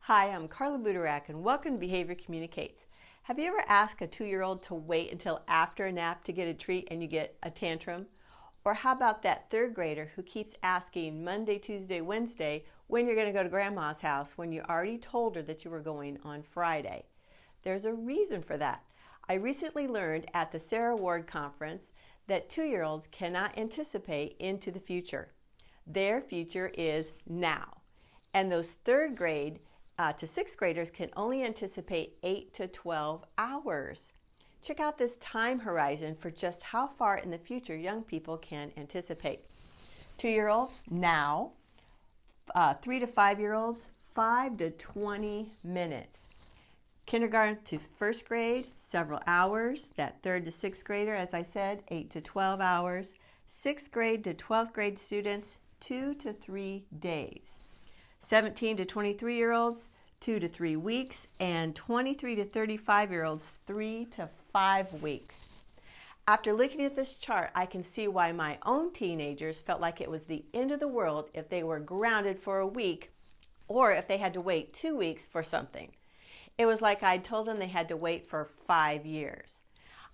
Hi, I'm Carla Butorac and welcome to Behavior Communicates. Have you ever asked a 2-year-old to wait until after a nap to get a treat and you get a tantrum? Or how about that 3rd grader who keeps asking Monday, Tuesday, Wednesday when you're going to go to Grandma's house when you already told her that you were going on Friday? There's a reason for that. I recently learned at the Sarah Ward conference that 2-year-olds cannot anticipate into the future. Their future is now. And those 3rd grade to 6th graders can only anticipate 8 to 12 hours. Check out this time horizon for just how far in the future young people can anticipate. 2-year-olds, now. 3 to 5-year-olds, 5 to 20 minutes. Kindergarten to 1st grade, several hours. That 3rd to 6th grader, as I said, 8 to 12 hours. 6th grade to 12th grade students, 2 to 3 days. 17 to 23-year-olds, 2 to 3 weeks, and 23 to 35-year-olds, 3 to 5 weeks. After looking at this chart, I can see why my own teenagers felt like it was the end of the world if they were grounded for a week or if they had to wait 2 weeks for something. It was like I'd told them they had to wait for 5 years.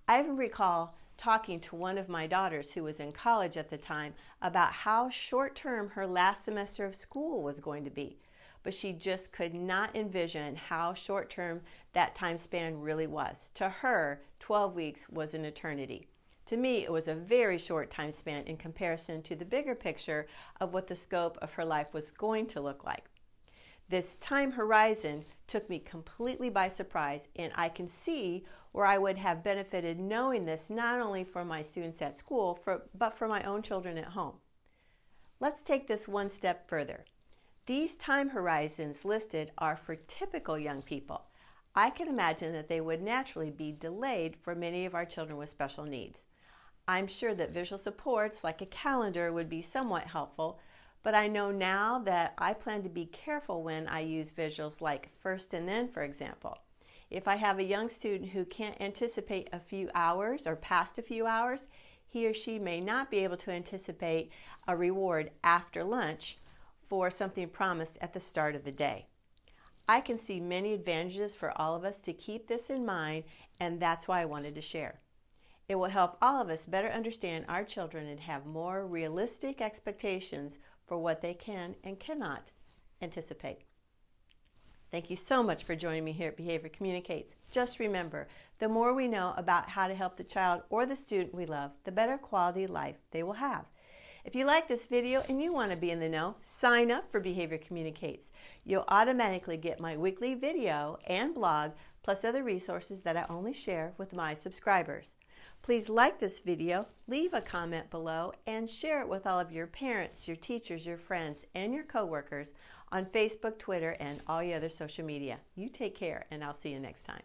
I even recall talking to one of my daughters who was in college at the time about how short-term her last semester of school was going to be. But she just could not envision how short-term that time span really was. To her, 12 weeks was an eternity. To me, it was a very short time span in comparison to the bigger picture of what the scope of her life was going to look like. This time horizon took me completely by surprise, and I can see where I would have benefited knowing this not only for my students at school, but for my own children at home. Let's take this one step further. These time horizons listed are for typical young people. I can imagine that they would naturally be delayed for many of our children with special needs. I'm sure that visual supports like a calendar would be somewhat helpful, but I know now that I plan to be careful when I use visuals like first and then, for example. If I have a young student who can't anticipate a few hours or past a few hours, he or she may not be able to anticipate a reward after lunch for something promised at the start of the day. I can see many advantages for all of us to keep this in mind, and that's why I wanted to share. It will help all of us better understand our children and have more realistic expectations for what they can and cannot anticipate. Thank you so much for joining me here at Behavior Communicates. Just remember, the more we know about how to help the child or the student we love, the better quality life they will have. If you like this video and you want to be in the know, sign up for Behavior Communicates. You'll automatically get my weekly video and blog, plus other resources that I only share with my subscribers. Please like this video, leave a comment below, and share it with all of your parents, your teachers, your friends, and your coworkers on Facebook, Twitter, and all your other social media. You take care, and I'll see you next time.